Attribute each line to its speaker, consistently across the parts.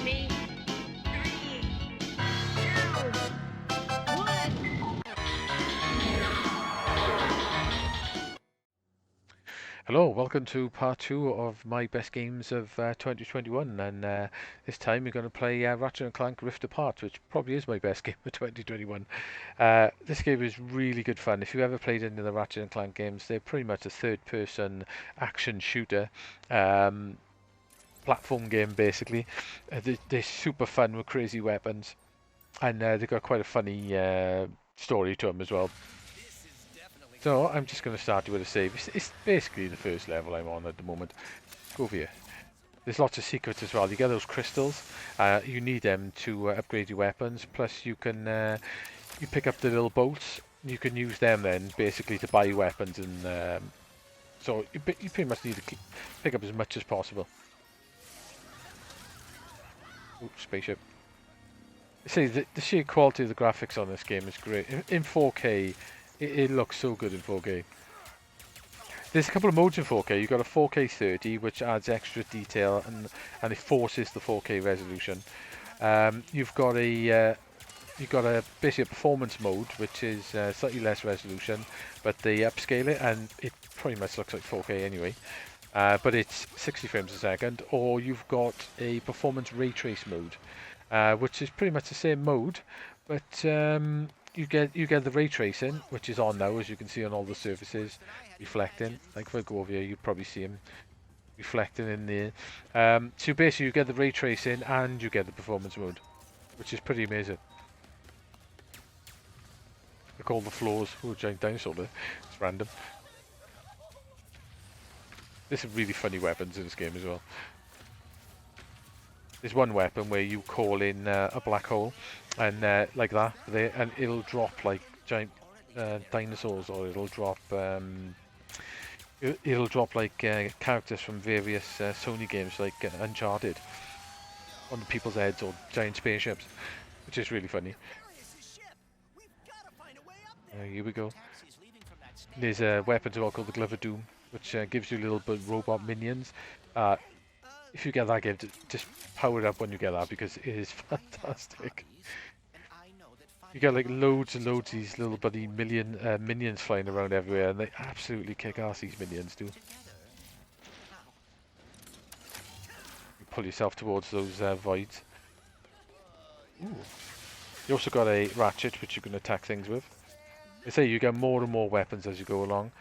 Speaker 1: me. 3, 2, 1.
Speaker 2: Hello, welcome to part two of my best games of 2021, and this time we're going to play Ratchet and Clank Rift Apart, which probably is my best game of 2021. This game is really good fun. If you ever played any of the Ratchet and Clank games, they're pretty much a third-person action shooter, um, platform game basically. They're super fun with crazy weapons, and they've got quite a funny story to them as well. So I'm just going to start you with a save. It's basically the first level I'm on at the moment. Go over here. There's lots of secrets as well. You get those crystals. You need them to upgrade your weapons. Plus you can you pick up the little bolts. You can use them then basically to buy weapons, and so you pretty much need to pick up as much as possible. Oops, spaceship. See, the sheer quality of the graphics on this game is great. In 4K, it looks so good in 4K. There's a couple of modes in 4K. You've got a 4K 30, which adds extra detail and it forces the 4K resolution. You've got a basically a performance mode, which is slightly less resolution, but they upscale it and it pretty much looks like 4K anyway. But it's 60 frames a second. Or you've got a performance ray trace mode, which is pretty much the same mode, but you get the ray tracing, which is on now, as you can see on all the surfaces, reflecting. Like if I go over here, you'd probably see them reflecting in there. So basically, you get the ray tracing and you get the performance mode, which is pretty amazing. Look all the floors. Oh, giant dinosaur there. It's random. There's some really funny weapons in this game as well. There's one weapon where you call in a black hole, and like that, and it'll drop like giant dinosaurs, or it'll drop like characters from various Sony games, like Uncharted, on the people's heads, or giant spaceships, which is really funny. Here we go. There's a weapon as well called the Glove of Doom, which gives you little robot minions. If you get that game, just power it up when you get that, because it is fantastic. You get like loads and loads of these little buddy minions flying around everywhere, and they absolutely kick ass, these minions do. You pull yourself towards those voids. Ooh. You also got a Ratchet, which you can attack things with. They say you get more and more weapons as you go along.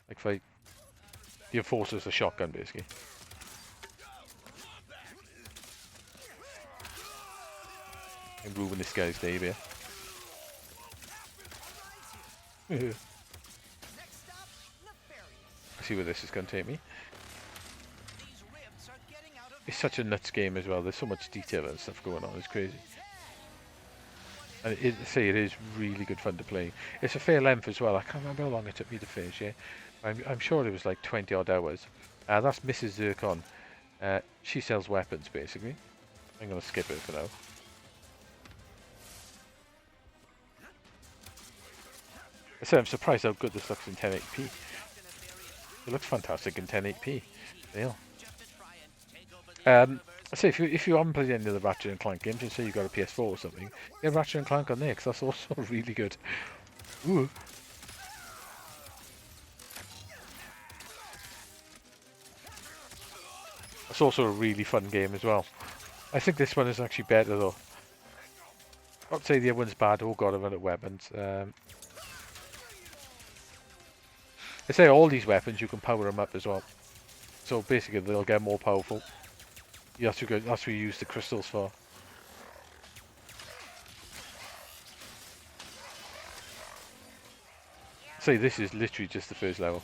Speaker 2: Like if the Enforcer's a shotgun, basically. I'm ruining this guy's day here. I see where this is going to take me. It's such a nuts game as well. There's so much detail and stuff going on. It's crazy. And it is really good fun to play. It's a fair length as well. I can't remember how long it took me to finish it. I'm sure it was like 20 odd hours. That's Mrs. Zircon. She sells weapons, basically. I'm going to skip it for now. I said I'm surprised how good this looks in 1080p. It looks fantastic in 1080p. Yeah. I say if you haven't played any of the Ratchet and Clank games, and say you got a PS4 or something, get Ratchet and Clank on there, because that's also really good. Ooh. That's also a really fun game as well. I think this one is actually better though. I'd say the other one's bad. Oh god, I've run out of weapons. I say all these weapons you can power them up as well. So basically they'll get more powerful. That's what you use the crystals for. See, this is literally just the first level.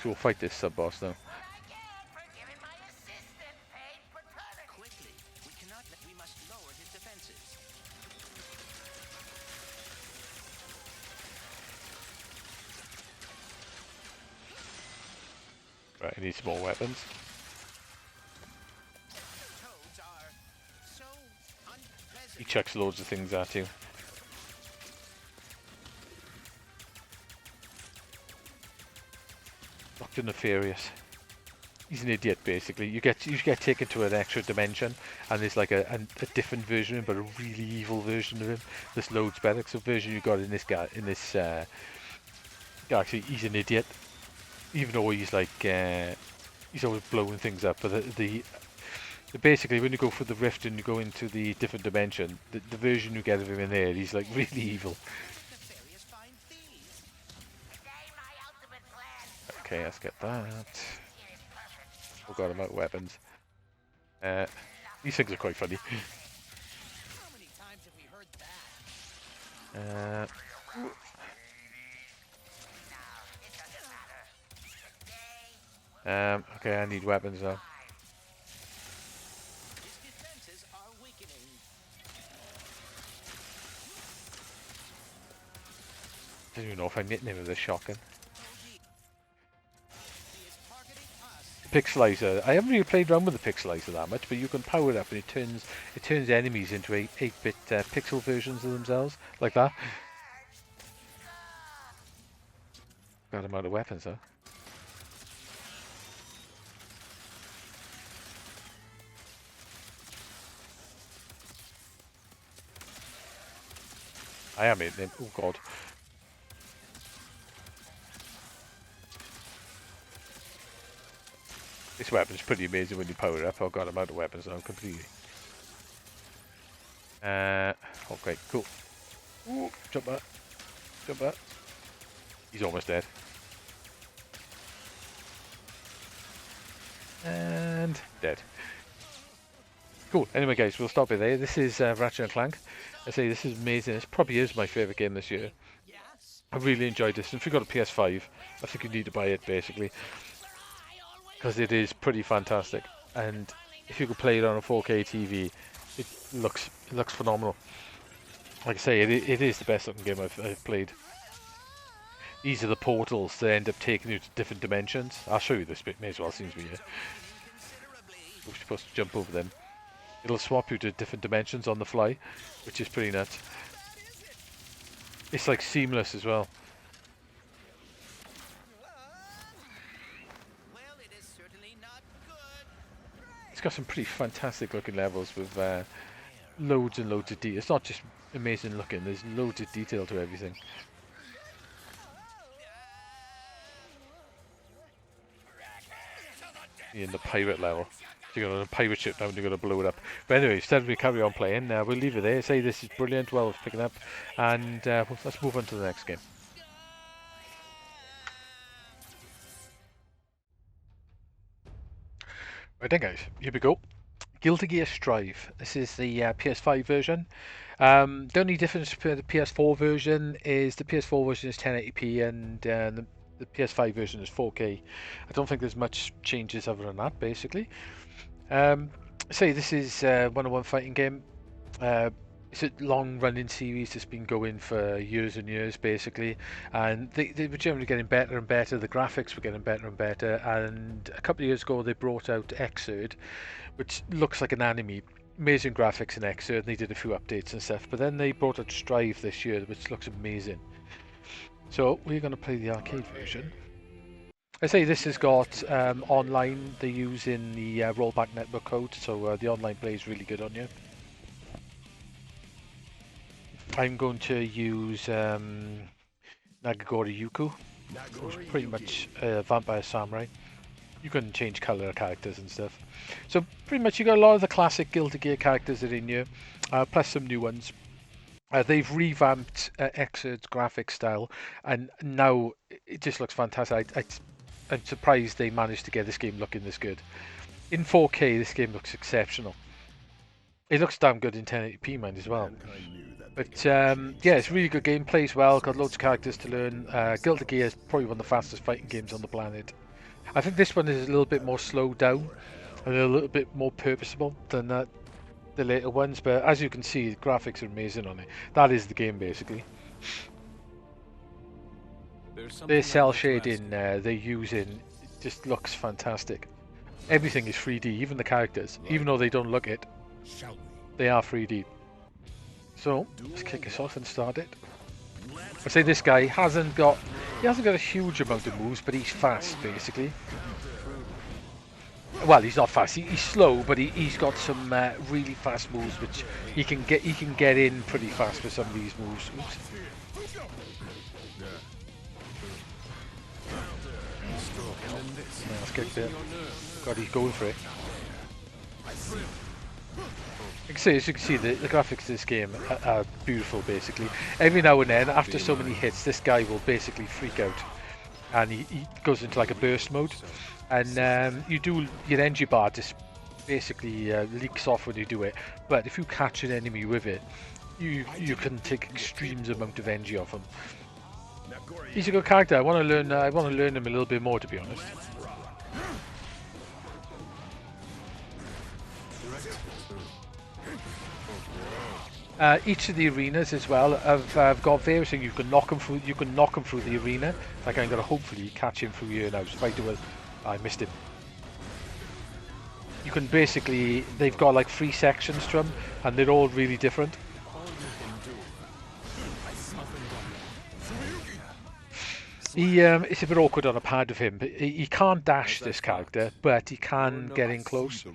Speaker 2: So we'll fight this sub-boss now. Right, I need some more weapons. He chucks loads of things at you. Dr. Nefarious. he's an idiot basically. You get taken to an extra dimension, and there's like a different version, but a really evil version of him. This loads better. So the version you got in this guy actually he's an idiot, even though he's like he's always blowing things up. But basically when you go through the rift and you go into the different dimension, the version you get of him in there, he's like really evil. Okay, let's get that. Oh god, I'm out of weapons. These things are quite funny. Okay, I need weapons now. I don't even know if I'm hitting him with a shotgun. Pixelizer. I haven't really played around with the pixelizer that much, but you can power it up and it turns enemies into 8-bit pixel versions of themselves, like that. Got him out of weapons, though. I am hitting him. Oh god. This weapon's pretty amazing when you power it up. Oh god, I'm out of weapons now completely. Okay, cool. Ooh, jump that. Jump that. He's almost dead. And dead. Cool. Anyway, guys, we'll stop it there. This is Ratchet and Clank. I say this is amazing. This probably is my favourite game this year. I really enjoyed this. And if you've got a PS5, I think you need to buy it, basically. Because it is pretty fantastic. And if you could play it on a 4K TV, it looks phenomenal. Like I say, it is the best looking game I've played. These are the portals that end up taking you to different dimensions. I'll show you this bit, may as well, seems to be here. We're supposed to jump over them. It'll swap you to different dimensions on the fly, which is pretty nuts. It's like seamless as well. It's got some pretty fantastic looking levels with loads and loads of detail. It's not just amazing looking, there's loads of detail to everything. In the pirate level. So you're on a pirate ship now and you're going to blow it up. But anyway, instead of we carry on playing, we'll leave it there. Say this is brilliant, well picking up. And let's move on to the next game. Right then guys, here we go. Guilty Gear Strive. This is the PS5 version. The only difference for the PS4 version is the PS4 version is 1080p and the PS5 version is 4K. I don't think there's much changes other than that, basically. Say this is a one-on-one fighting game. It's a long-running series that's been going for years and years, basically, and they were generally getting better and better. The graphics were getting better and better, and a couple of years ago they brought out Xrd, which looks like an anime. Amazing graphics in Xrd, and they did a few updates and stuff. But then they brought out Strive this year, which looks amazing. So we're going to play the arcade version. I say this has got online. They're using the rollback network code, so the online play is really good on you. I'm going to use Nagagori Yuku, who's pretty much a vampire samurai. You can change colour of characters and stuff. So pretty much you got a lot of the classic Guilty Gear characters that are in here, plus some new ones. They've revamped Xrd's graphic style, and now it just looks fantastic. I'm surprised they managed to get this game looking this good. In 4K, this game looks exceptional. It looks damn good in 1080p, mind, as well. But yeah, it's really good game, plays well, got loads of characters to learn. Guilty Gear is probably one of the fastest fighting games on the planet. I think this one is a little bit more slowed down and a little bit more purposeful than the later ones, but as you can see, the graphics are amazing on it. That is the game, basically. The cell shading they're using just looks fantastic. Everything is 3D, even the characters, even though they don't look it, they are 3D. So let's kick us off and start it. I say this guy hasn't got a huge amount of moves, but he's fast, basically. Well, he's not fast. He's slow, but he's got some really fast moves, which he can get in pretty fast for some of these moves. Oops. Nice kick there. God, he's going for it. As you can see, the graphics of this game are beautiful, basically. Every now and then, after so many hits, this guy will basically freak out. And he goes into like a burst mode. And your energy bar just basically leaks off when you do it. But if you catch an enemy with it, you can take extremes amount of energy off him. He's a good character. I want to learn him a little bit more, to be honest. Each of the arenas as well have got various things. You can knock him through. You can knock him through the arena. Like I'm gonna hopefully catch him through here now. So if I do it, I missed him. You can basically, they've got like 3 sections to them, and they're all really different. It's a bit awkward on a pad of him. But he can't dash, this character, but he can get in close.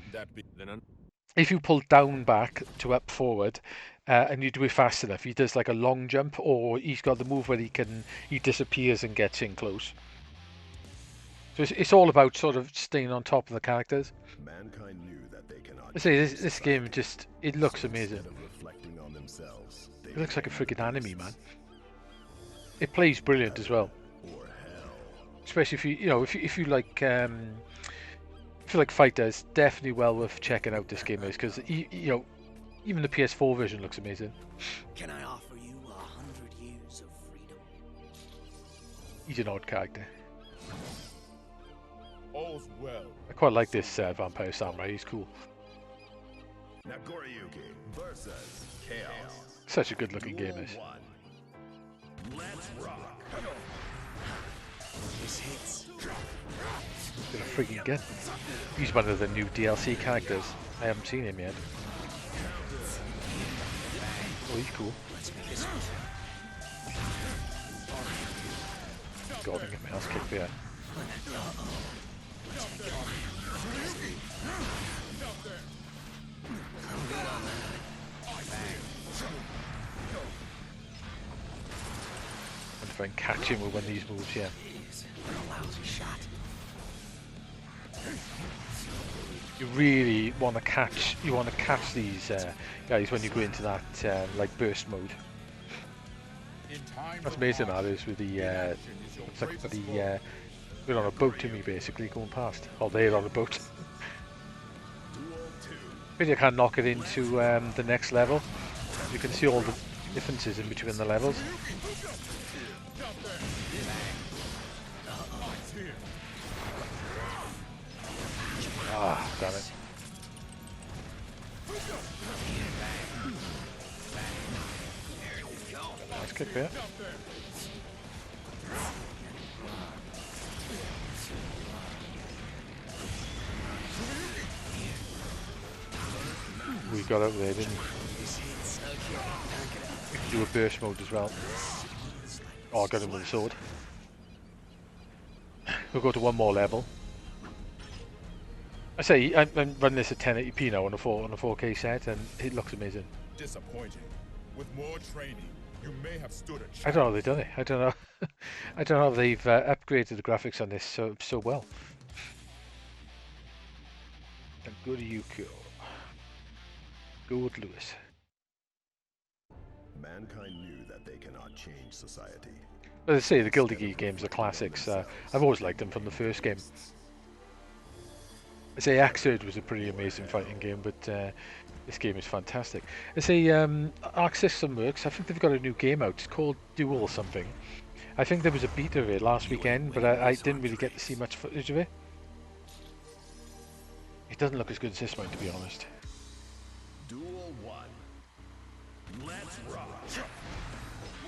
Speaker 2: If you pull down back to up forward, and you do it fast enough, he does like a long jump, or he's got the move where he disappears and gets in close. So it's all about sort of staying on top of the characters.
Speaker 3: Mankind knew that they cannot
Speaker 2: I say this game it looks amazing.
Speaker 3: reflecting on themselves.
Speaker 2: It looks like a freaking anime, man. It plays brilliant as well.
Speaker 3: Or hell.
Speaker 2: Especially if you like fighters, definitely well worth checking out this game is, because even the PS4 version looks amazing.
Speaker 4: Can I offer you 100 years of freedom?
Speaker 2: He's an odd character.
Speaker 3: All's well.
Speaker 2: I quite like this Vampire Samurai. He's cool.
Speaker 3: Nagoriyuki versus Chaos.
Speaker 2: Such a good-looking game, this.
Speaker 3: Let's rock.
Speaker 4: This hits.
Speaker 2: Got a freaking gun. He's one of the new DLC characters. I haven't seen him yet. Oh, he's cool. God, I get my ass kicked there. And if I can catch him with one of these moves, yeah. You really want to catch. You want to catch these guys when you go into that like burst mode. That's amazing. That is with the. It's like the. We're on a boat to me, basically going past. Oh, they're on a boat. But you can knock it into the next level. You can see all the differences in between the levels. Ah, damn it. Nice kick there. We got out there, didn't we? We can do a burst mode as well. Oh, I got him with a sword. We'll go to one more level. I say I'm running this at 1080p now on a 4K set, and it looks amazing.
Speaker 5: Disappointing. With more training, you may have stood a chance.
Speaker 2: I don't know how they've done it. I don't know. I don't know how they've upgraded the graphics on this so well. And go to Yukio. Go with Lewis.
Speaker 3: Mankind knew that they cannot change society.
Speaker 2: As I say, the Guilty Gear games are classics. I've always liked them from the first game. I say Axerd was a pretty amazing fighting game, but this game is fantastic. I say Arc System Works, I think they've got a new game out. It's called Duel something. I think there was a beta of it last weekend, but I didn't really get to see much footage of it. It doesn't look as good as this one, to be honest.
Speaker 3: Duel 1. Let's rock.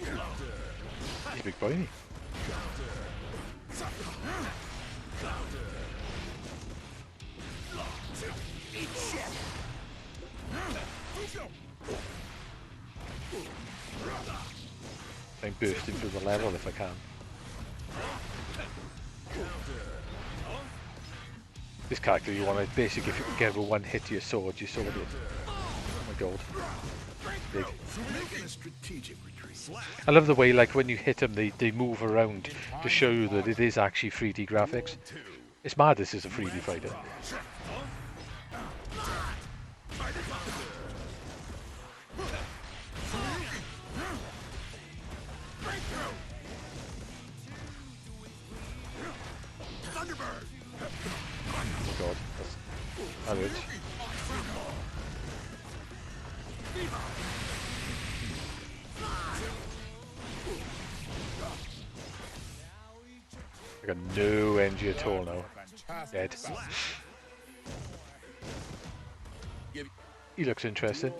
Speaker 2: He's a big boy, isn't he? I'm bursting through the level if I can. This character, you want to basically, if you can get with one hit to your sword it. Oh my god. Big.
Speaker 3: Making a strategic retreat.
Speaker 2: I love the way, like, when you hit them, they move around to show you that it is actually 3D graphics. It's mad this is a 3D fighter. Oh my god, that hurts. I got no energy at all now. Dead. He looks interesting.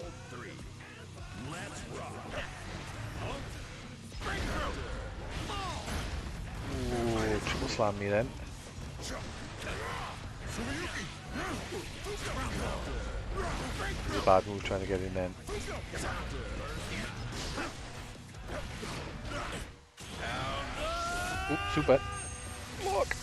Speaker 2: Ooh, triple slam me then. It was a bad move trying to get in then. Oop, super. Look!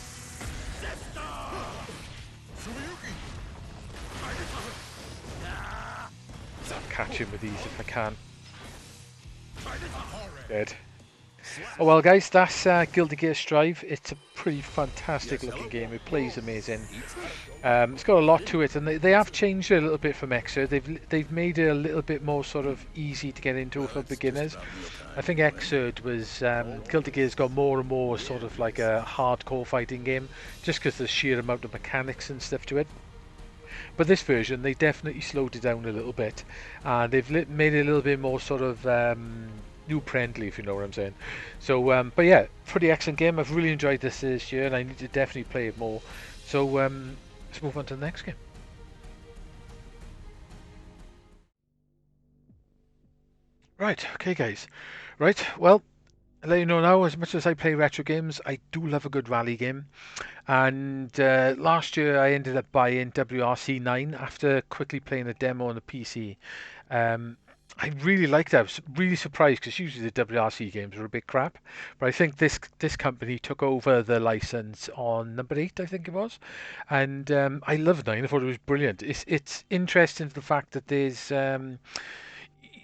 Speaker 2: I'll catch him with these if I can. Dead. Oh well guys, that's Guilty Gear Strive. It's a pretty fantastic looking game. It plays amazing. It's got a lot to it, and they have changed it a little bit from Xrd. They've made it a little bit more sort of easy to get into for beginners. I think Xrd was Guilty Gear's got more and more sort of like a hardcore fighting game, just because the sheer amount of mechanics and stuff to it. But this version, they definitely slowed it down a little bit, and they've made it a little bit more sort of new friendly, if you know what I'm saying. So, but yeah, pretty excellent game. I've really enjoyed this year, and I need to definitely play it more. So, let's move on to the next game. Right, okay, guys. Right, well, I'll let you know now, as much as I play retro games, I do love a good rally game. And last year I ended up buying WRC 9 after quickly playing a demo on the PC. I really liked it. I was really surprised because usually the WRC games were a bit crap. But I think this company took over the license on number 8, I think it was. And I loved 9. I thought it was brilliant. It's interesting the fact that there's...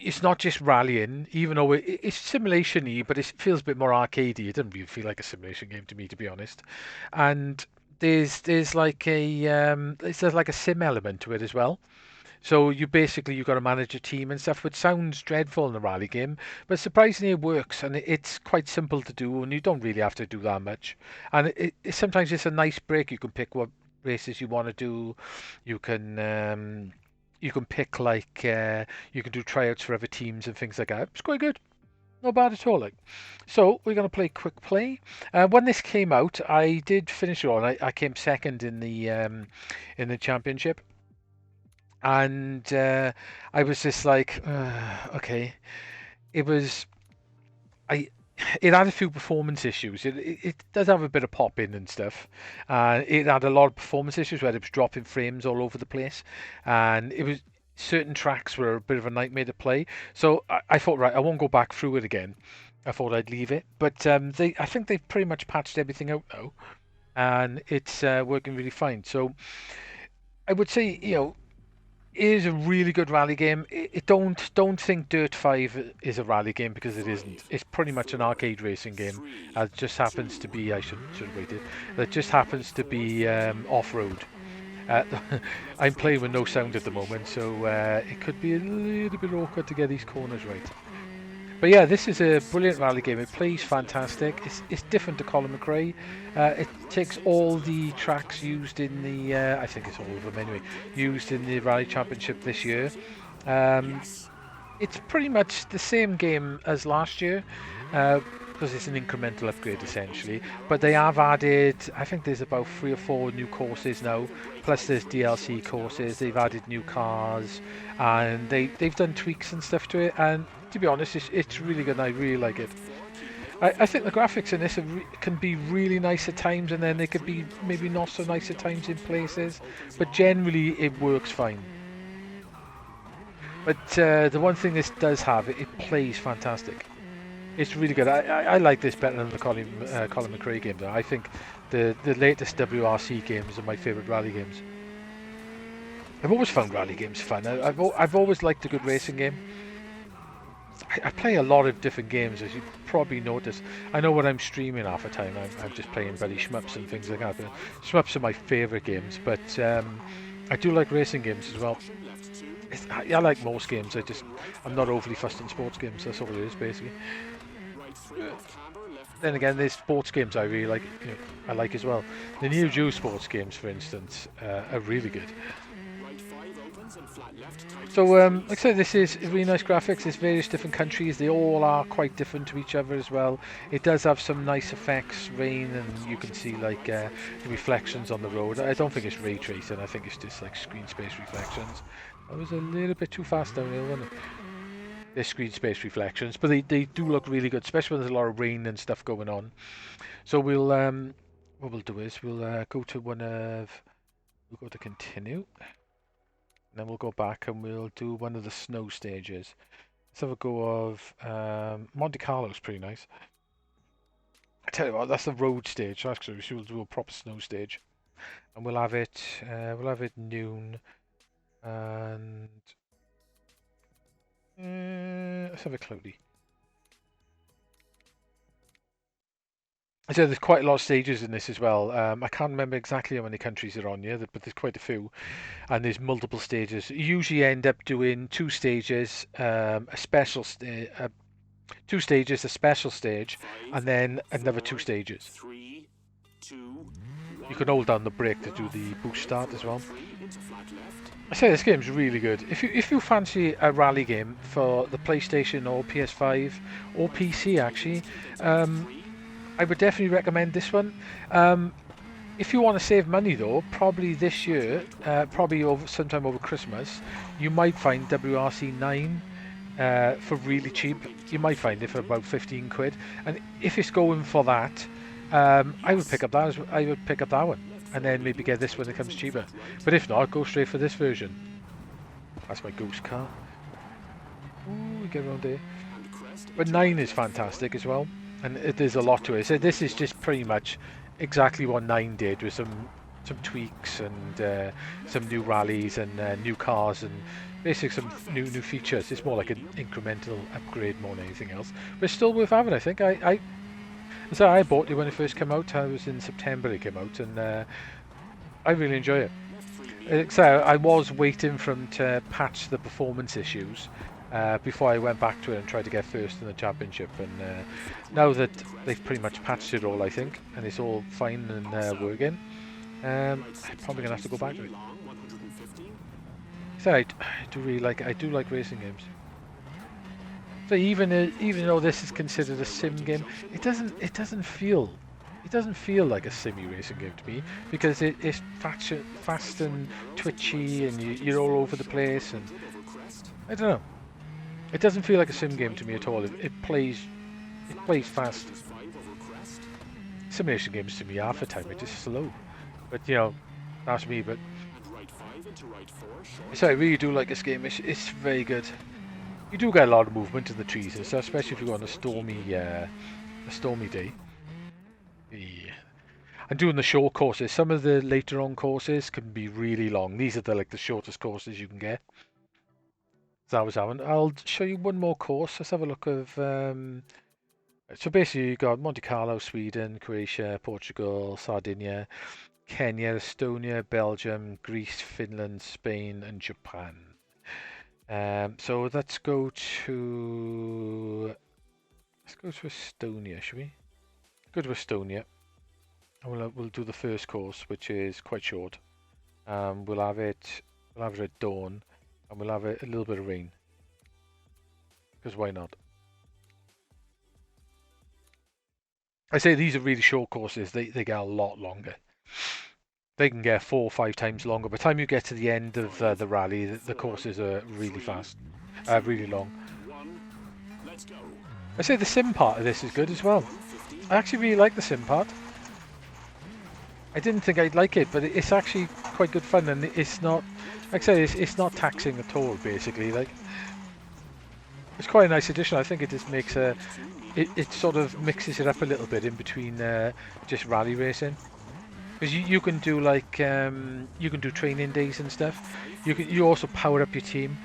Speaker 2: it's not just rallying, even though it's simulation-y, but it feels a bit more arcadey. It doesn't really feel like a simulation game to me, to be honest. And there's like a sim element to it as well. So you've got to manage a team and stuff, which sounds dreadful in a rally game, but surprisingly it works, and it's quite simple to do, and you don't really have to do that much. And sometimes it's a nice break. You can pick what races you want to do. You can pick like you can do tryouts for other teams and things like that. It's quite good. Not bad at all. Like, so we're gonna play quick play. When this came out, I did finish it on. I came second in the championship, and I was just like, okay. It was it had a few performance issues. It does have a bit of pop in and stuff. It had a lot of performance issues where it was dropping frames all over the place, and it was certain tracks were a bit of a nightmare to play. So I thought, right, I won't go back through it again. I thought I'd leave it, but I think they've pretty much patched everything out now, and it's working really fine. So I would say, it is a really good rally game. Don't think Dirt 5 is a rally game, because it isn't. It's pretty much an arcade racing game. It just happens to be, I should have waited. That just happens to be off-road. I'm playing with no sound at the moment, so it could be a little bit awkward to get these corners right. But yeah, this is a brilliant rally game. It plays fantastic. It's different to Colin McRae. It takes all the tracks used in the, I think it's all of them anyway, used in the Rally Championship this year. It's pretty much the same game as last year, because it's an incremental upgrade essentially. But they have added, I think there's about 3 or 4 new courses now, plus there's DLC courses. They've added new cars, and they've done tweaks and stuff to it, and to be honest, it's really good, and I really like it. I think the graphics in this can be really nice at times, and then they could be maybe not so nice at times in places, but generally it works fine. But the one thing this does have, it plays fantastic. It's really good. I like this better than the Colin McRae game, though. I think the latest WRC games are my favourite rally games. I've always found rally games fun. I've always liked a good racing game. I play a lot of different games, as you probably noticed. I know when I'm streaming half the time, I'm just playing bloody shmups and things like that. But shmups are my favourite games, but I do like racing games as well. I like most games. I'm not overly fussed on sports games. That's all it is, basically. Then again, there's sports games I really like. I like as well. The Neo Geo sports games, for instance, are really good. So, like I said, this is really nice graphics. There's various different countries. They all are quite different to each other as well. It does have some nice effects, rain, and you can see like the reflections on the road. I don't think it's ray tracing. I think it's just like screen space reflections. I was a little bit too fast down here, wasn't it? They're screen space reflections, but they do look really good, especially when there's a lot of rain and stuff going on. So we'll what we'll do is we'll go to continue. And then we'll go back and we'll do one of the snow stages. Let's have a go of Monte Carlo's pretty nice. I tell you what, that's the road stage. Actually, we'll do a proper snow stage, and we'll have it noon, and let's have it cloudy. So there's quite a lot of stages in this as well. I can't remember exactly how many countries are on here, but there's quite a few, and there's multiple stages. You usually end up doing 2 stages, a special two stages, a special stage, and then another 2 stages. You can hold down the brake to do the boost start as well. I say this game's really good. If you fancy a rally game for the PlayStation or PS5 or PC, actually. I would definitely recommend this one. If you want to save money though, probably this year, probably sometime over Christmas, you might find WRC 9 for really cheap. You might find it for about 15 quid. And if it's going for that, I would pick up that one, and then maybe get this when it comes cheaper. But if not, go straight for this version. That's my ghost car. Ooh, we get around there. But 9 is fantastic as well. And there's a lot to it. So this is just pretty much exactly what 9 did, with some tweaks and some new rallies and new cars and basically some new features. It's more like an incremental upgrade more than anything else. But it's still worth having, I think. I bought it when it first came out. I was in September it came out, and I really enjoy it. So I was waiting for them to patch the performance issues before I went back to it and tried to get first in the championship, and now that they've pretty much patched it all, I think, and it's all fine and working, I'm probably gonna have to go back to it. So I do like racing games. So even though this is considered a sim game, it doesn't feel like a simmy racing game to me, because it's fast and twitchy, and you're all over the place, and I don't know. It doesn't feel like a sim game to me at all. It plays fast. Simulation games to me half the time are just slow. But that's me. But so I really do like this game. It's very good. You do get a lot of movement in the trees and stuff, especially if you go on a stormy day. Yeah. And doing the short courses. Some of the later on courses can be really long. These are the shortest courses you can get. I'll show you one more course. Let's have a look of. So basically, you've got Monte Carlo, Sweden, Croatia, Portugal, Sardinia, Kenya, Estonia, Belgium, Greece, Finland, Spain, and Japan. So let's go to Estonia, should we? Go to Estonia, and we'll do the first course, which is quite short. We'll have it at dawn. And we'll have a little bit of rain. Because why not? I say these are really short courses. They get a lot longer. They can get 4 or 5 times longer. By the time you get to the end of the rally, the courses are really fast. Really long. I say the sim part of this is good as well. I actually really like the sim part. I didn't think I'd like it, but it's actually quite good fun, and it's not, like I say, it's not taxing at all, basically. Like, It's quite a nice addition. I think it just makes it sort of mixes it up a little bit in between just rally racing. Because you can do like you can do training days and stuff. You also power up your team.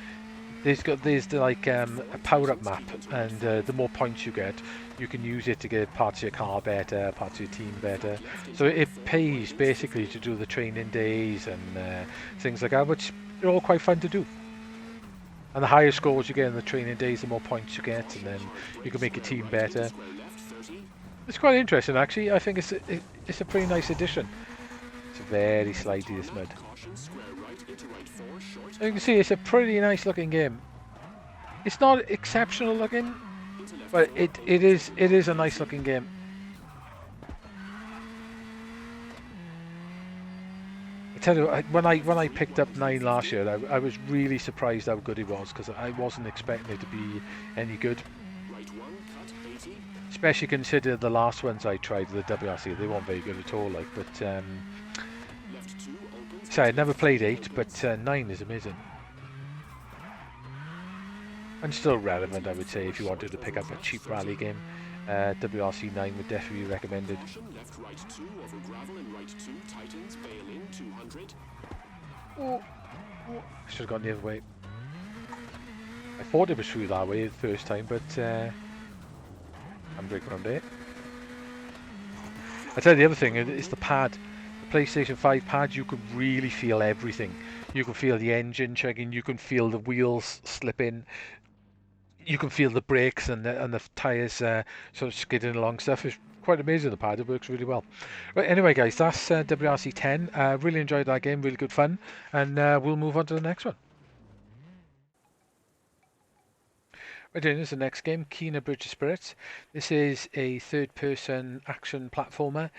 Speaker 2: There's like a power up map, and the more points you get, you can use it to get parts of your car better, parts of your team better. So it pays basically to do the training days and things like that, which are all quite fun to do. And the higher scores you get in the training days, the more points you get, and then you can make your team better. It's quite interesting, actually. I think it's a pretty nice addition. It's very slidey, this mud. As you can see, it's a pretty nice looking game. It's not exceptional looking, but it is a nice looking game. I tell you, when I picked up 9 last year, I was really surprised how good it was, because I wasn't expecting it to be any good. Especially considering the last ones I tried, the WRC, they weren't very good at all. Like, but sorry, I'd never played 8, but 9 is amazing. And still relevant, I would say, if you wanted to pick up a cheap rally game. WRC 9 would definitely be recommended. Oh, I should have gone the other way. I thought it was through that way the first time, but I'm breaking around it. I tell you the other thing is the pad. The PlayStation 5 pad, you can really feel everything. You can feel the engine chugging, you can feel the wheels slipping, you can feel the brakes and the tyres sort of skidding along. Stuff is quite amazing, the pad. It works really well. Right, anyway guys, that's WRC 10. Really enjoyed that game, really good fun, and we'll move on to the next one. Right, this is the next game, Keena Bridge of Spirits. This is a third-person action platformer,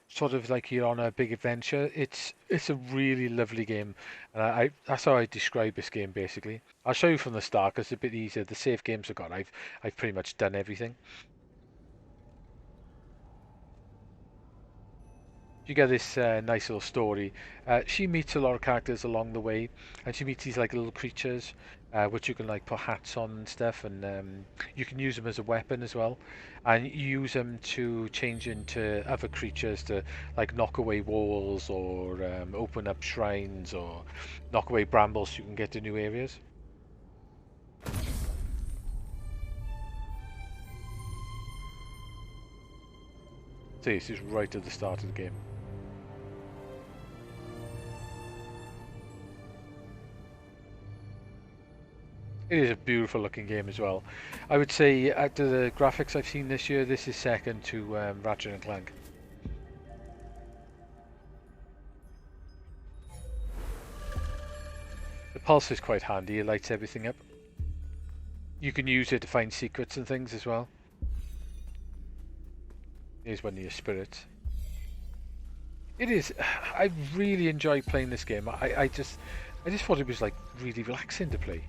Speaker 2: sort of like you're on a big adventure. It's a really lovely game. That's how I describe this game basically. I'll show you from the start because it's a bit easier. The save games I've got, I've pretty much done everything. You get this nice little story. She meets a lot of characters along the way, and she meets these like little creatures, which you can like put hats on and stuff, and you can use them as a weapon as well, and you use them to change into other creatures to like knock away walls or open up shrines or knock away brambles so you can get to new areas. See, this is right at the start of the game. It is a beautiful looking game as well. I would say out of the graphics I've seen this year, this is second to Ratchet and Clank. The pulse is quite handy, it lights everything up. You can use it to find secrets and things as well. Here's one of your spirits. It is. I really enjoy playing this game. I just thought it was like really relaxing to play.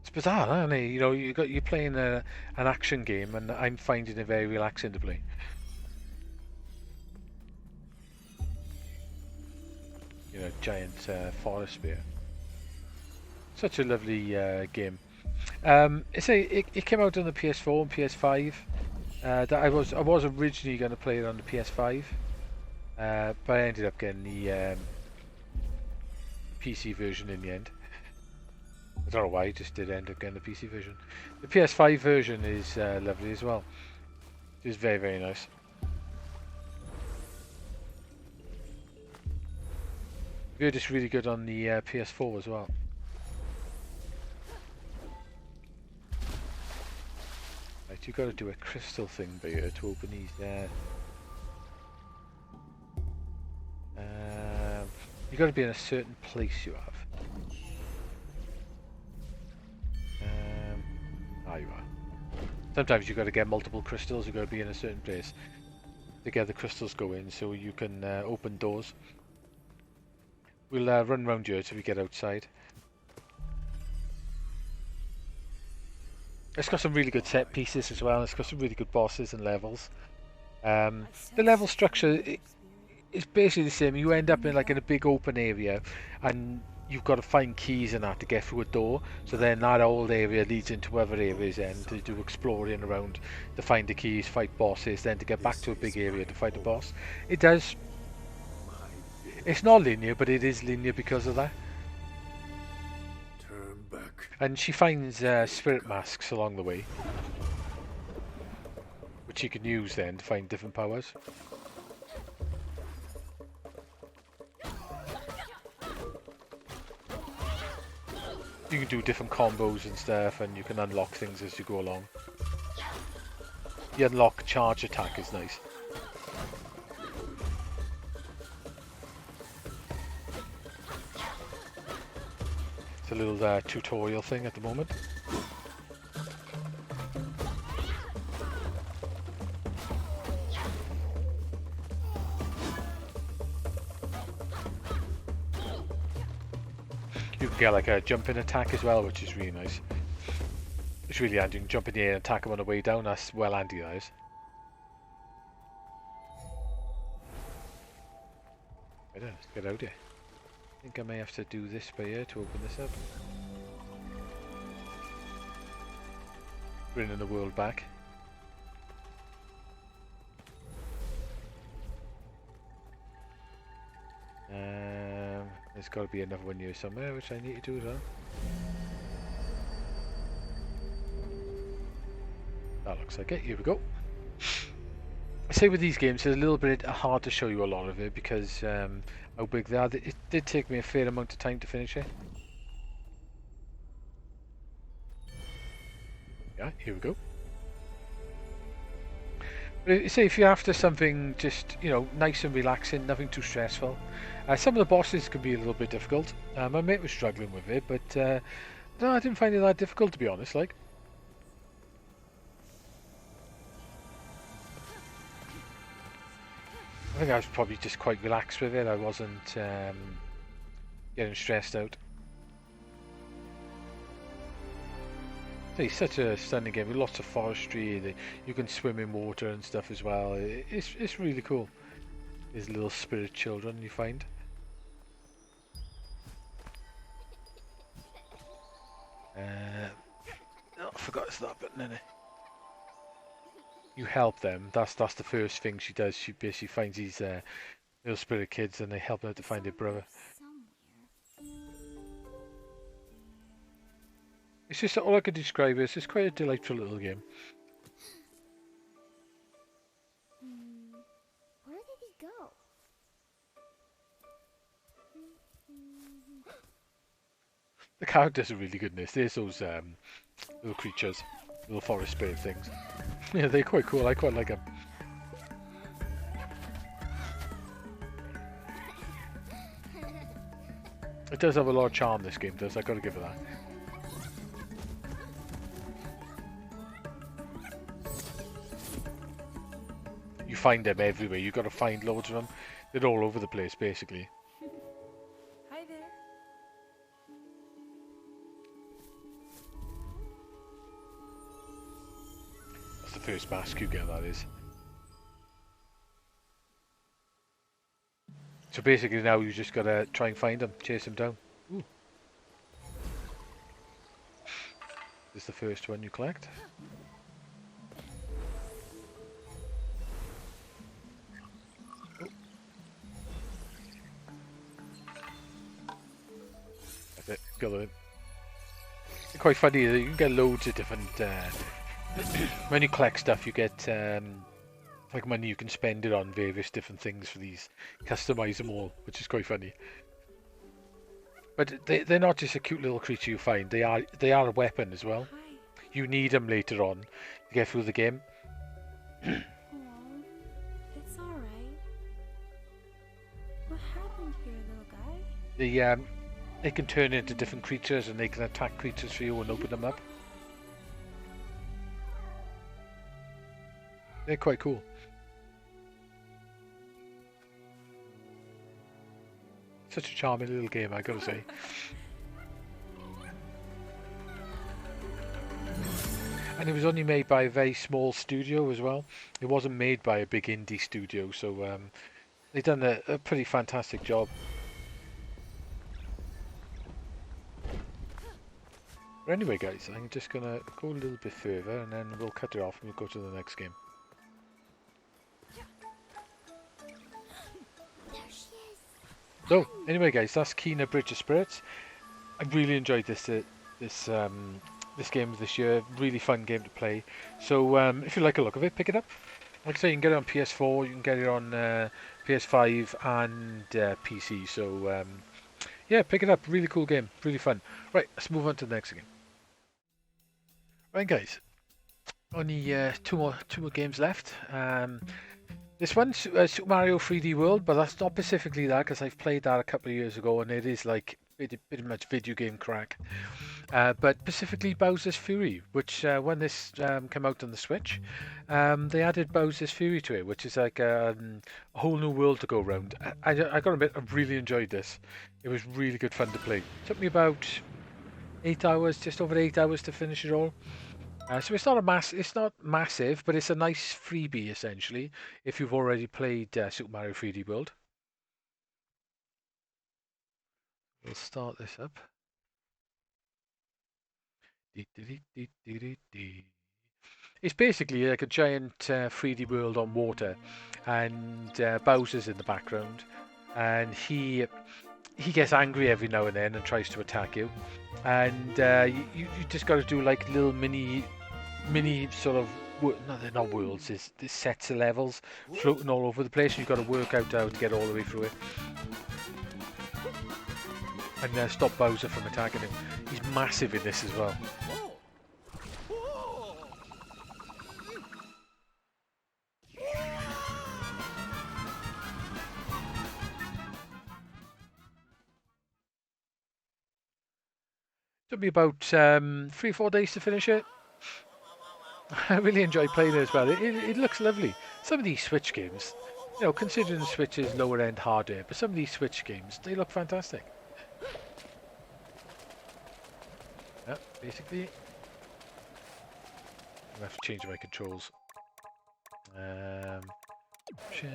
Speaker 2: It's bizarre, isn't it? You know, you're playing an action game, and I'm finding it very relaxing to play. You know, giant forest spear. Such a lovely game. It came out on the PS4 and PS5. That I was originally going to play it on the PS5, but I ended up getting the PC version in the end. I don't know why, I just did end up getting the PC version. The PS5 version is lovely as well. It's very, very nice. I heard it's really good on the PS4 as well. Right, you've got to do a crystal thing by here to open these. You've got to be in a certain place, you have. You are. Sometimes you've got to get multiple crystals, you've got to be in a certain place to get the crystals going so you can open doors. We'll run around here till we get outside. It's got some really good set pieces as well, it's got some really good bosses and levels. The level structure is basically the same. You end up in a big open area, and you've got to find keys and that to get through a door. So then that old area leads into other areas and to do exploring around to find the keys, fight bosses, then to get back to a big area to fight the boss. It does. It's not linear, but it is linear because of that.
Speaker 3: Turn back.
Speaker 2: And she finds spirit masks along the way, which you can use then to find different powers. You can do different combos and stuff, and you can unlock things as you go along. The unlock charge attack is nice. It's a little tutorial thing at the moment. You can get like a jumping attack as well, which is really nice. It's really handy. You can jump in the air and attack them on the way down. That's well handy, that is. I don't know, let's get out here. I think I may have to do this by here to open this up. Bringing the world back. There's got to be another one here somewhere, which I need to do as well. That looks like it. Here we go. I say with these games, it's a little bit hard to show you a lot of it because how big they are. It did take me a fair amount of time to finish it. Yeah, here we go. But say if you're after something just, you know, nice and relaxing, nothing too stressful. Some of the bosses can be a little bit difficult. My mate was struggling with it, but no, I didn't find it that difficult, to be honest. Like, I think I was probably just quite relaxed with it. I wasn't getting stressed out. It's such a stunning game with lots of forestry. You can swim in water and stuff as well. It's really cool. These little spirit children you find. Oh, I forgot it's that button, innit? You help them. That's the first thing she does. She basically finds these little spirit kids and they help her to find their brother. It's just all I could describe it. It's just quite a delightful little game.
Speaker 1: Where did he go?
Speaker 2: The characters are really good in this. There's those little creatures, little forest spirit things. Yeah, they're quite cool. I quite like them. It does have a lot of charm, this game does. I gotta give it that. You find them everywhere. You gotta find loads of them. They're all over the place, basically.
Speaker 1: Hi there.
Speaker 2: That's the first mask you get, that is. So basically now you just gotta try and find them, chase them down. Ooh. This is the first one you collect. Oh. That's it, got it. It's quite funny, you can get loads of different... when you collect stuff you get like money you can spend it on various different things for these. Customize them all, which is quite funny. But they're not just a cute little creature you find, they are a weapon as well.
Speaker 1: Hi.
Speaker 2: You need them later on to get through the game.
Speaker 1: Aw, it's alright. What happened here, little guy?
Speaker 2: They can turn into different creatures and they can attack creatures for you and open them up. They're quite cool. Such a charming little game, I gotta say. And it was only made by a very small studio as well. It wasn't made by a big indie studio, so they've done a pretty fantastic job. But anyway, guys, I'm just going to go a little bit further and then we'll cut it off and we'll go to the next game. So, anyway, guys, that's Keena Bridge of Spirits. I really enjoyed this game this year. Really fun game to play. So, if you like a look of it, pick it up. Like I say, you can get it on PS4, you can get it on PS5 and PC. So, yeah, pick it up. Really cool game. Really fun. Right, let's move on to the next game. Right, guys. Only two more games left. This one's Super Mario 3D World, but that's not specifically that because I've played that a couple of years ago and it is like pretty much video game crack. But specifically Bowser's Fury, which when this came out on the Switch, they added Bowser's Fury to it, which is like a whole new world to go around. I got to admit, I really enjoyed this. It was really good fun to play. It took me about 8 hours, just over 8 hours to finish it all. So it's not massive, but it's a nice freebie essentially if you've already played Super Mario 3D World. We'll start this up. It's basically like a giant 3D world on water, and Bowser's in the background, and he gets angry every now and then and tries to attack you, and you just got to do like little mini sort of no, they're not worlds. There's sets of levels floating all over the place, and you've got to work out how to get all the way through it and stop Bowser from attacking him. He's massive in this as well. Took me about 3-4 days to finish it. I really enjoy playing it as well. It looks lovely. Some of these Switch games, you know, considering the Switch is lower end hardware, but some of these Switch games, they look fantastic. Yeah, basically, I have to change my controls. Shit.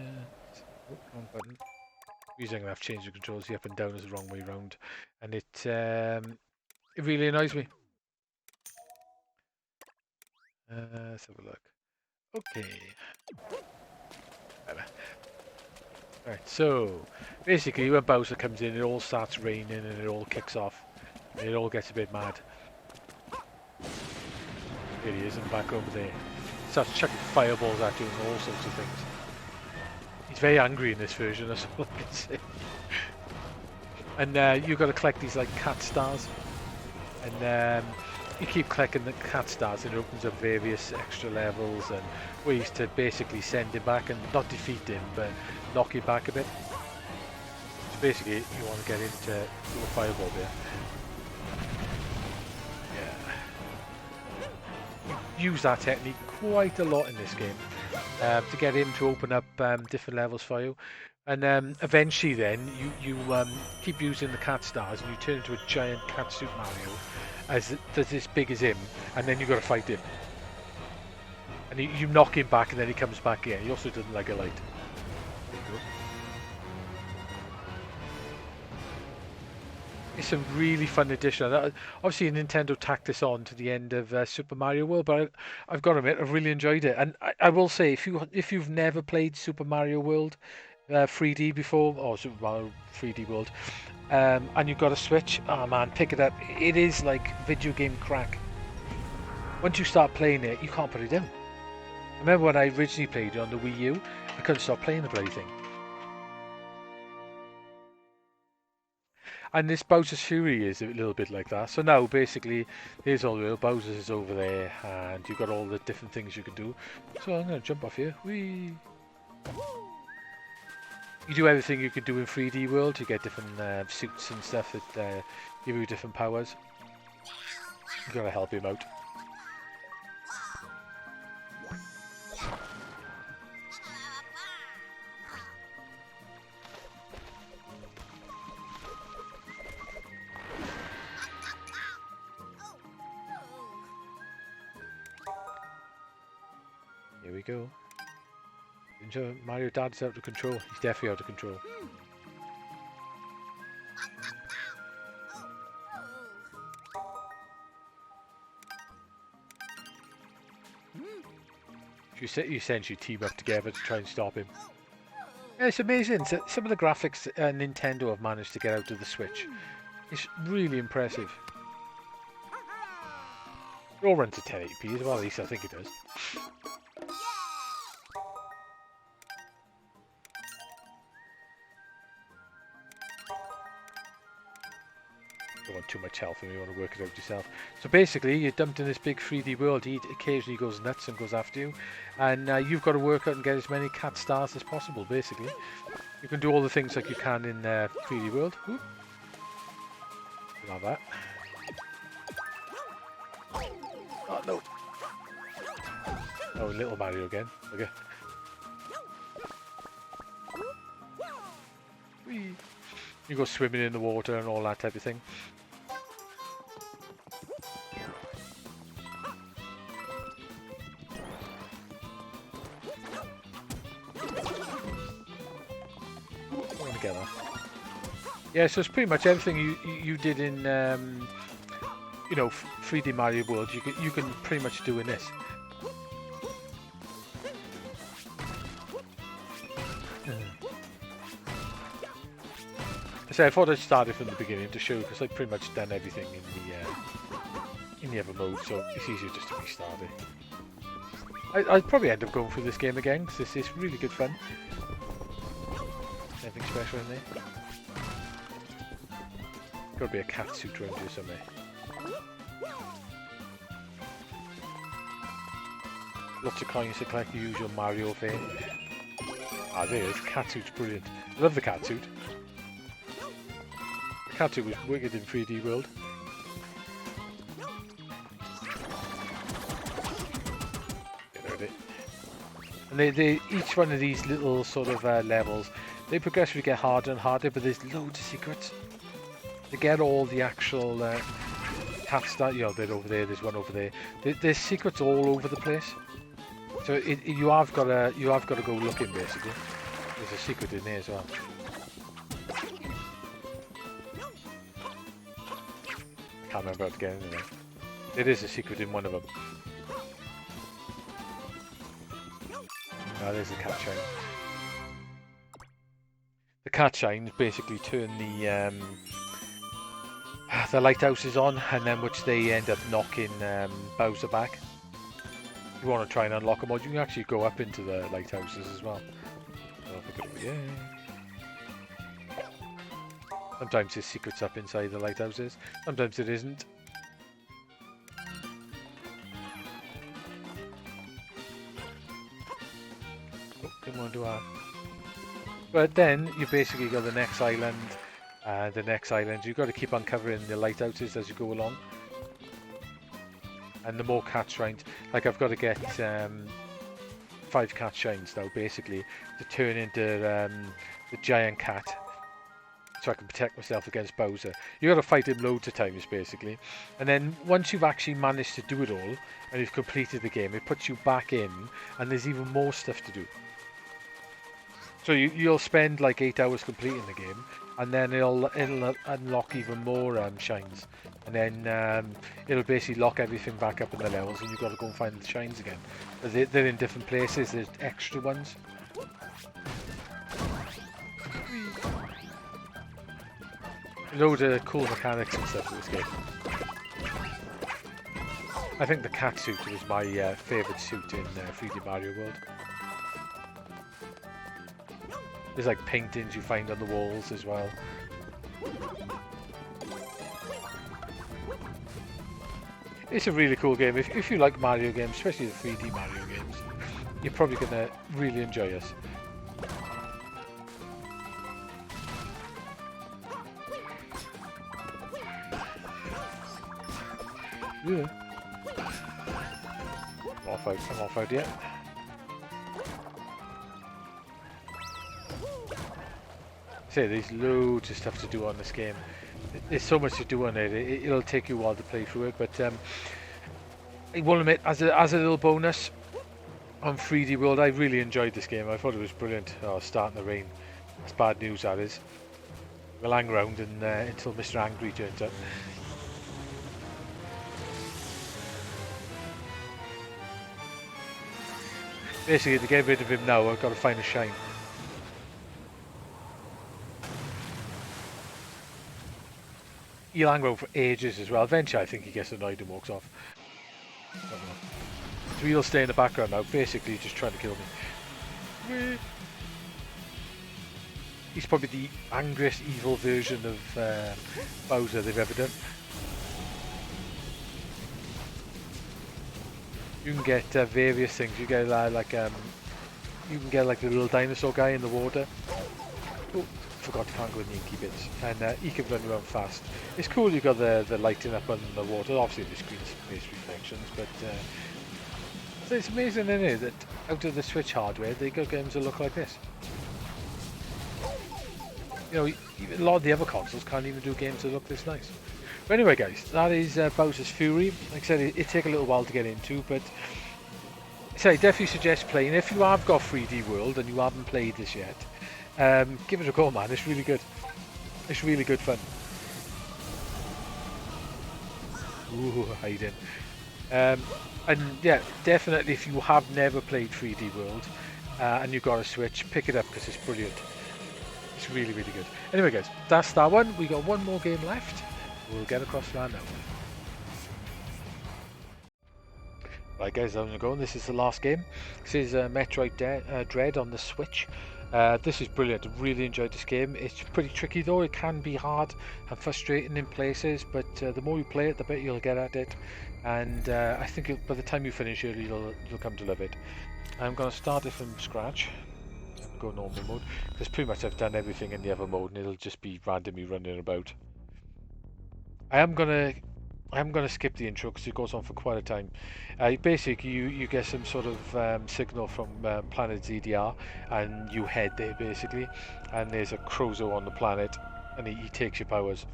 Speaker 2: Oh, wrong button. Usually I'm gonna have to change the controls. The up and down is the wrong way round, and it really annoys me. Let's have a look. Okay. Right, so basically when Bowser comes in, it all starts raining and it all kicks off. And it all gets a bit mad. There he is in the back over there. Starts chucking fireballs at you and all sorts of things. He's very angry in this version, that's all I can say. And you've got to collect these like cat stars. And you keep collecting the cat stars and it opens up various extra levels and ways to basically send him back and not defeat him but knock him back a bit. So basically you want to get into the fireball there. Yeah. You use that technique quite a lot in this game to get him to open up different levels for you. And eventually then you keep using the cat stars and you turn into a giant cat suit Mario that's as big as him, and then you've got to fight him. And you knock him back and then he comes back again. He also doesn't like a light. There you go. It's a really fun addition. Obviously Nintendo tacked this on to the end of Super Mario World, but I've got to admit, I've really enjoyed it. And I will say, if you've never played Super Mario World 3D before, or Super Mario 3D World, and you've got a Switch, oh man, pick it up. It is like video game crack. Once you start playing it, you can't put it down. I remember when I originally played it on the Wii U, I couldn't stop playing the bloody thing. And this Bowser's Fury is a little bit like that. So now, basically, here's all the real Bowser's is over there, and you've got all the different things you can do. So I'm going to jump off here. Whee! You do everything you can do in 3D World. You get different suits and stuff that give you different powers. You've got to help him out. Here we go. Mario Dad's out of control. He's definitely out of control. You essentially team up together to try and stop him. Yeah, it's amazing. So, some of the graphics Nintendo have managed to get out of the Switch. It's really impressive. It all runs at 1080p as well, at least I think it does. Don't want too much help and you want to work it out yourself. So basically, you're dumped in this big 3D world. He occasionally goes nuts and goes after you, and you've got to work out and get as many cat stars as possible. Basically, you can do all the things like you can in 3D world. Oop. Love that. Oh no! Oh, little Mario again. Okay. Whee. You go swimming in the water and all that type of thing. Yeah, so it's pretty much everything you did in you know, 3D Mario World. You can pretty much do in this. So I thought I'd start it from the beginning to show, because I've pretty much done everything in the other mode, so it's easier just to restart it. I'd probably end up going through this game again, because this is really good fun. Anything special in there? Gotta be a cat suit around here somewhere. Lots of coins to collect, the usual Mario fare. Ah, there it is. Cat suit's brilliant. I love the cat suit. The cat suit was wicked in 3D World. Get rid of it. And they each one of these little sort of levels, they progressively get harder and harder, but there's loads of secrets. To get all the actual cats that, you know, they're over there, there's one over there. There's secrets all over the place. So you have got to go looking basically. There's a secret in there as well. Can't remember how to get in there. There is a secret in one of them. Ah, there's the cat shine. The cat shines basically turn the lighthouses on, and then which they end up knocking Bowser back. If you want to try and unlock them, or you can actually go up into the lighthouses as well. Yeah. Sometimes there's secrets up inside the lighthouses, sometimes it isn't. Oh, didn't want to do that. But then you basically got the next island. The next island, you've got to keep uncovering the lighthouses as you go along. And the more cat shrines, like I've got to get 5 cat shrines now basically to turn into the giant cat, so I can protect myself against Bowser. You've got to fight him loads of times basically. And then once you've actually managed to do it all, and you've completed the game, it puts you back in, and there's even more stuff to do. So you'll spend like 8 hours completing the game, and then it'll unlock even more shines, and then it'll basically lock everything back up in the levels, and you've got to go and find the shines again. But they're in different places. There's extra ones. Loads of cool mechanics and stuff in this game. I think the cat suit was my favourite suit in 3D Mario World. There's like paintings you find on the walls as well. It's a really cool game. If you like Mario games, especially the 3D Mario games, you're probably going to really enjoy it. Yeah. I'm off out yet. Say there's loads of stuff to do on this game. There's so much to do on it. It'll take you a while to play through it, but I will admit, as a little bonus on 3D World, I really enjoyed this game. I thought it was brilliant. Oh, starting to rain. That's bad news, that is. We'll hang around and, until Mr. Angry turns up. Basically, to get rid of him now, I've got to find a shine. He'll hang around for ages as well. Eventually, I think he gets annoyed and walks off. So he'll stay in the background now, basically just trying to kill me. He's probably the angriest, evil version of Bowser they've ever done. You can get various things. You get you can get like the little dinosaur guy in the water. Oh, forgot you can't go in the inky bits, and he can run around fast. It's cool. You got the lighting up on the water. Obviously, the screen's based reflections, but so it's amazing, isn't it, that out of the Switch hardware, they got games that look like this. You know, even a lot of the other consoles can't even do games that look this nice. But anyway, guys, that is Bowser's Fury. Like I said, it take a little while to get into, but so I definitely suggest playing. If you have got 3D World and you haven't played this yet, give it a go, man. It's really good. It's really good fun. Ooh, hiding. And yeah, definitely if you have never played 3D World and you've got a Switch, pick it up because it's brilliant. It's really, really good. Anyway, guys, that's that one. We got one more game left. We'll get across that now. Right, guys, I'm going to go. This is the last game. This is Metroid Dread on the Switch. This is brilliant. I really enjoyed this game. It's pretty tricky though. It can be hard and frustrating in places, but the more you play it, the better you'll get at it. And I think by the time you finish it, you'll come to love it. I'm going to start it from scratch. Go normal mode because pretty much I've done everything in the other mode, and it'll just be randomly running about. I am gonna skip the intro because it goes on for quite a time. Basically, you get some sort of signal from planet ZDR, and you head there basically, and there's a Crozo on the planet, and he takes your powers.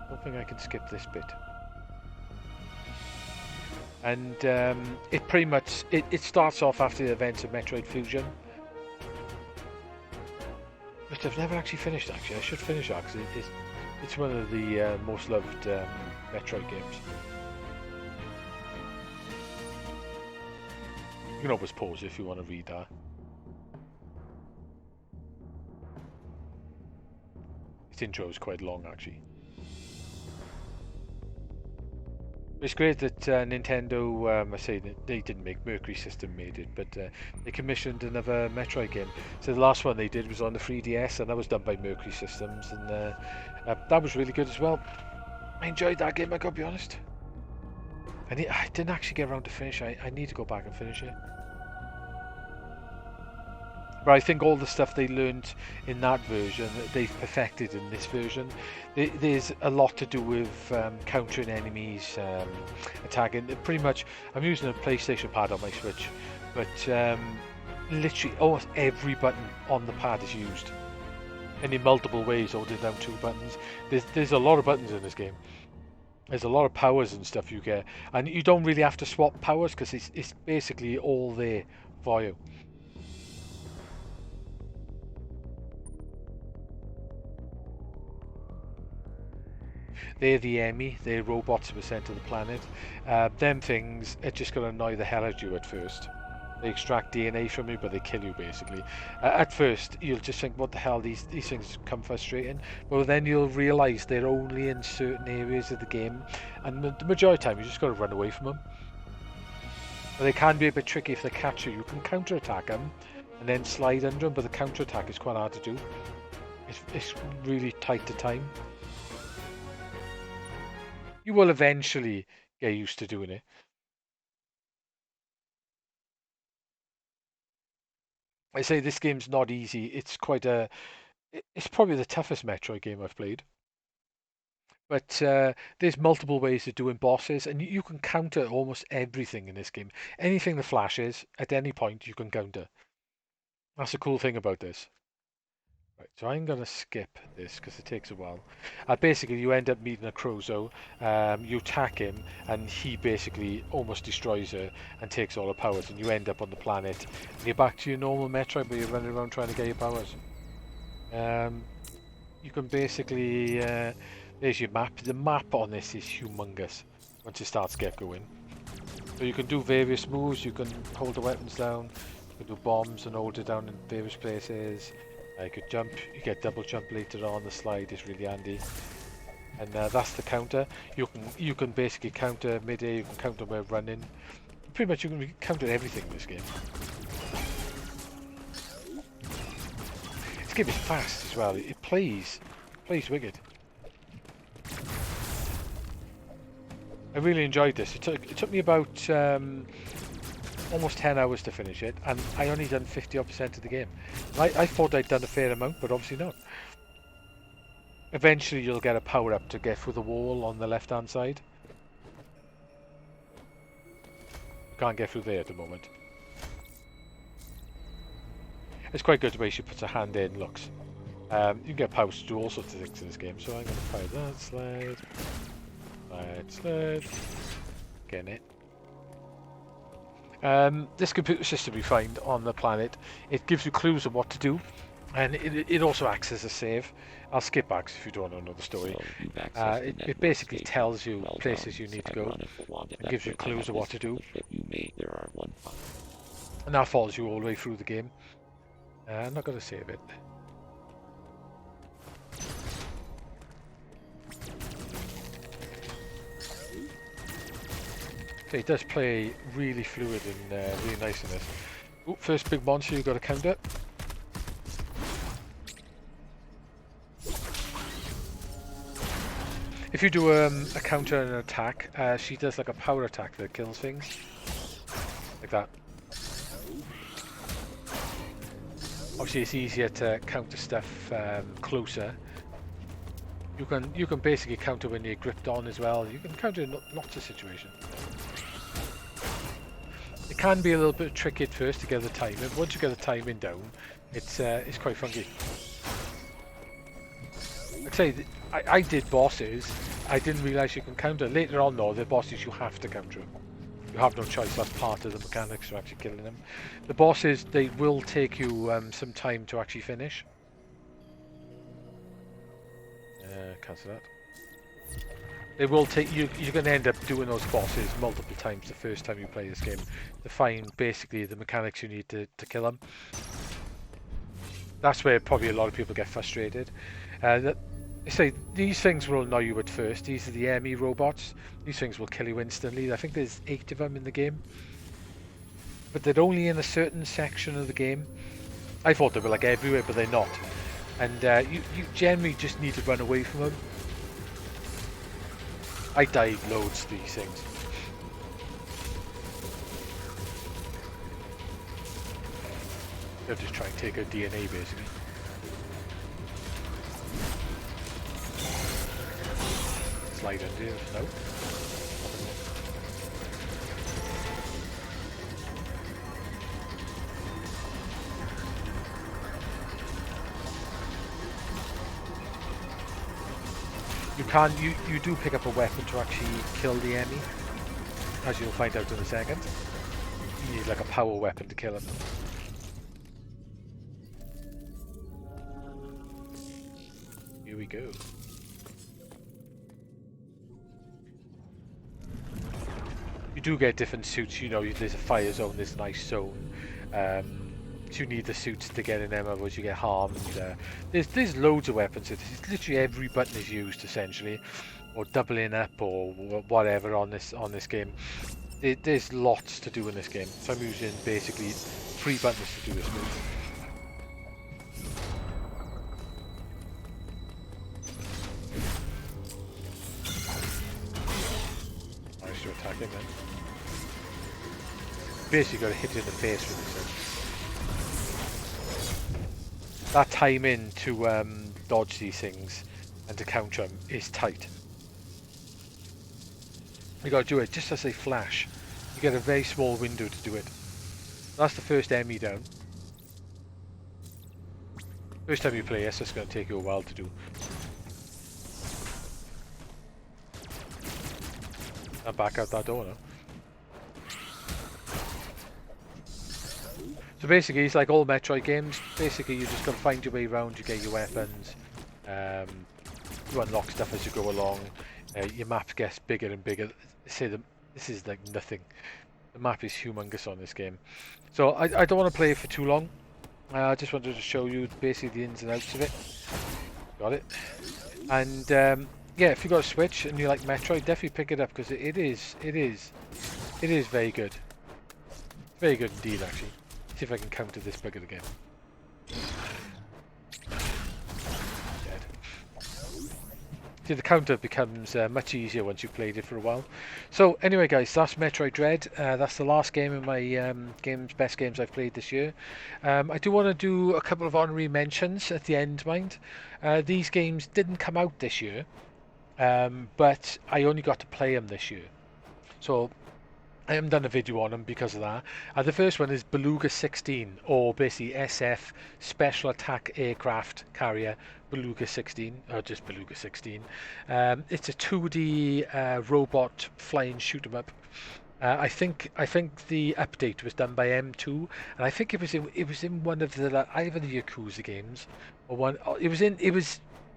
Speaker 2: I don't think I can skip this bit. And it pretty much it starts off after the events of Metroid Fusion, which I've never actually finished. Actually, I should finish that because it's one of the most loved Metroid games. You can always pause if you want to read that. Its intro is quite long, actually. It's great that Nintendo, I say they didn't make Mercury System made it, but they commissioned another Metroid game. So the last one they did was on the 3DS, and that was done by Mercury Systems, and that was really good as well. I enjoyed that game, I gotta be honest. I didn't actually get around to finish. I need to go back and finish it. But I think all the stuff they learned in that version, they've perfected in this version. There's a lot to do with countering enemies, attacking. Pretty much, I'm using a PlayStation pad on my Switch, but literally almost every button on the pad is used. And in multiple ways, holding down 2 buttons. There's a lot of buttons in this game. There's a lot of powers and stuff you get. And you don't really have to swap powers because it's basically all there for you. They're the Emmy, they're robots that were sent to the planet. Them things are just going to annoy the hell out of you at first. They extract DNA from you, but they kill you basically. At first, you'll just think, what the hell, these things come frustrating. But then you'll realise they're only in certain areas of the game, and the majority of the time you just got to run away from them. But they can be a bit tricky if they catch you. You can counter-attack them, and then slide under them, but the counter-attack is quite hard to do. It's really tight to time. You will eventually get used to doing it. I say this game's not easy. It's it's probably the toughest Metroid game I've played. But there's multiple ways of doing bosses, and you can counter almost everything in this game. Anything that flashes at any point, you can counter. That's the cool thing about this. Right, so I'm going to skip this because it takes a while. Basically, you end up meeting a Crozo, you attack him, and he basically almost destroys her and takes all her powers, and you end up on the planet. And you're back to your normal Metroid, but you're running around trying to get your powers. You can basically There's your map. The map on this is humongous once it starts to get going. So you can do various moves. You can hold the weapons down. You can do bombs and hold it down in various places. You could jump. You get double jump later on. The slide is really handy. And that's the counter. You can basically counter mid-air. You can counter while running. Pretty much you can counter everything in this game. This game is fast as well. It plays wicked. I really enjoyed this. It took me about almost 10 hours to finish it, and I only done 50% of the game. I thought I'd done a fair amount, but obviously not. Eventually you'll get a power-up to get through the wall on the left-hand side. You can't get through there at the moment. It's quite good the way she puts her hand in, looks. You can get powers to do all sorts of things in this game, so I'm going to fire that slide. Slide. Getting it. This computer system we find on the planet, it gives you clues of what to do, and it also acts as a save. I'll skip back if you don't know the story. It basically tells you places you need to go, and gives you clues of what to do, and that follows you all the way through the game. I'm not going to save it. Okay, it does play really fluid and really nice in this. Ooh, first big monster you've got to counter. If you do a counter and an attack, she does like a power attack that kills things. Like that. Obviously it's easier to counter stuff closer. You can basically counter when you're gripped on as well. You can counter in lots of situations. It can be a little bit tricky at first to get the timing. Once you get the timing down, it's quite funky. I'd say I did bosses. I didn't realise you can counter. Later on though, the bosses you have to counter them. You have no choice. That's part of the mechanics of actually killing them. The bosses, they will take you some time to actually finish. Cancel that. They will take you. You're going to end up doing those bosses multiple times the first time you play this game to find basically the mechanics you need to kill them. That's where probably a lot of people get frustrated. Say these things will annoy you at first. These are the enemy robots. These things will kill you instantly. I think there's 8 of them in the game, but they're only in a certain section of the game. I thought they were like everywhere, but they're not. And you generally just need to run away from them. I died loads to these things. They'll just try and take her DNA basically. Slide under here, no. You do pick up a weapon to actually kill the enemy, as you'll find out in a second. You need like a power weapon to kill him. Here we go. You do get different suits, you know, there's a fire zone, there's an ice zone. So you need the suits to get in them, otherwise you get harmed. There's loads of weapons. It's literally every button is used essentially, or doubling up or whatever on this game. There's lots to do in this game. So I'm using basically 3 buttons to do this move. Nice to attack him then. Basically got to hit it in the face with this thing. That timing to dodge these things and to counter them is tight. You got to do it just as they flash. You get a very small window to do it. That's the first enemy down. First time you play this, it's going to take you a while to do. And back out that door now. So basically, it's like all Metroid games. Basically, you just got to find your way around. You get your weapons. You unlock stuff as you go along. Your map gets bigger and bigger. This is like nothing. The map is humongous on this game. So I don't want to play it for too long. I just wanted to show you basically the ins and outs of it. Got it. And yeah, if you got a Switch and you like Metroid, definitely pick it up because it is very good. Very good indeed, actually. See if I can counter this bugger again. See, the counter becomes much easier once you've played it for a while. So anyway, guys, that's Metroid Dread. That's the last game in my best games I've played this year. I do want to do a couple of honorary mentions at the end, mind. These games didn't come out this year, but I only got to play them this year. So I haven't done a video on them because of that. The first one is Beluga 16, or basically SF Special Attack Aircraft Carrier Beluga 16, or just Beluga 16. It's a 2D robot flying shoot 'em up. I think the update was done by M2, and I think it was in one of the either the Yakuza games or one.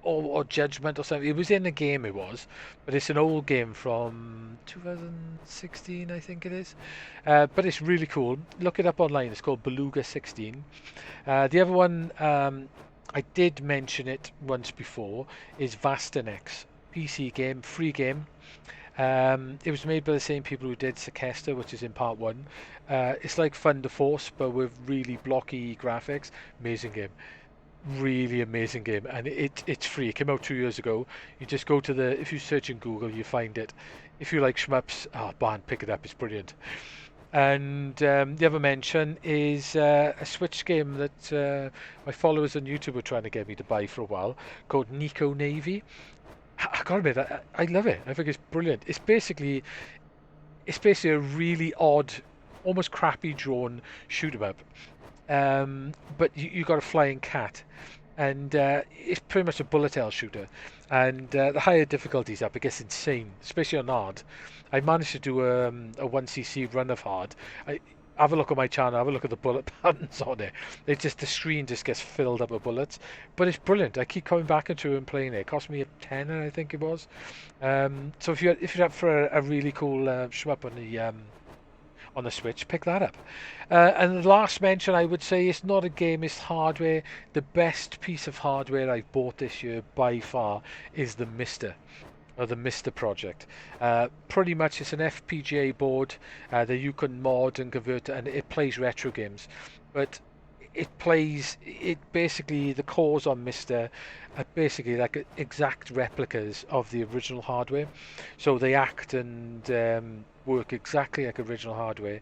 Speaker 2: Or Judgment or something. It was in a game, it was, but it's an old game from 2016, I think it is. But it's really cool. Look it up online. It's called Beluga 16. The other one, I did mention it once before, is Vastanex. PC game, free game. It was made by the same people who did Sequester, which is in part 1. It's like Thunder Force, but with really blocky graphics. Amazing game. Really amazing game, and it's free. It came out 2 years ago. You just go to if you search in Google, you find it. If you like shmups, man, pick it up. It's brilliant. And the other mention is a Switch game that my followers on YouTube were trying to get me to buy for a while, called Nico Navy. I gotta admit, I love it. I think it's brilliant. It's basically a really odd, almost crappy drawn shoot 'em up. But you got a flying cat, and it's pretty much a bullet hell shooter. And the higher difficulties up, it gets insane, especially on hard. I managed to do a 1cc run of hard. Have a look at my channel, have a look at the bullet patterns on it. The screen just gets filled up with bullets. But it's brilliant. I keep coming back into it and playing it. It cost me a tenner, I think it was. So if you're up for a really cool shmup on the Switch, pick that up. And the last mention, I would say, it's not a game, it's hardware. The best piece of hardware I've bought this year by far is the Mister, or the Mister project. Pretty much it's an FPGA board that you can mod and convert, and it plays retro games. But basically, the cores on Mister are basically like exact replicas of the original hardware. So they act and work exactly like original hardware,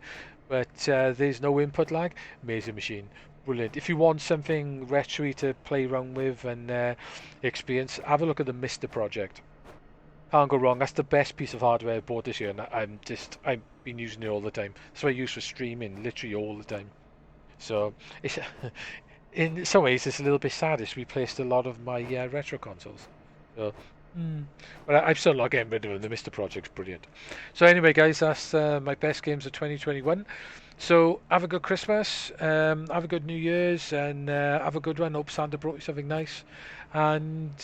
Speaker 2: but there's no input lag. Amazing machine, brilliant. If you want something retro to play around with and experience, have a look at the Mister project. Can't go wrong. That's the best piece of hardware I bought this year, and I've been using it all the time. That's what I use for streaming, literally all the time. So it's in some ways it's a little bit sad. It's replaced a lot of my retro consoles. So, but I'm still not getting rid of them. The Mister Project's brilliant. So anyway, guys, that's my best games of 2021. So have a good Christmas, have a good New Year's, and have a good one. Hope Santa brought you something nice, and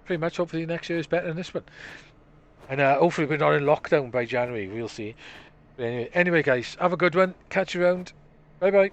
Speaker 2: pretty much hopefully next year is better than this one. And hopefully we're not in lockdown by January. We'll see. But anyway, guys, have a good one. Catch you around. Bye bye.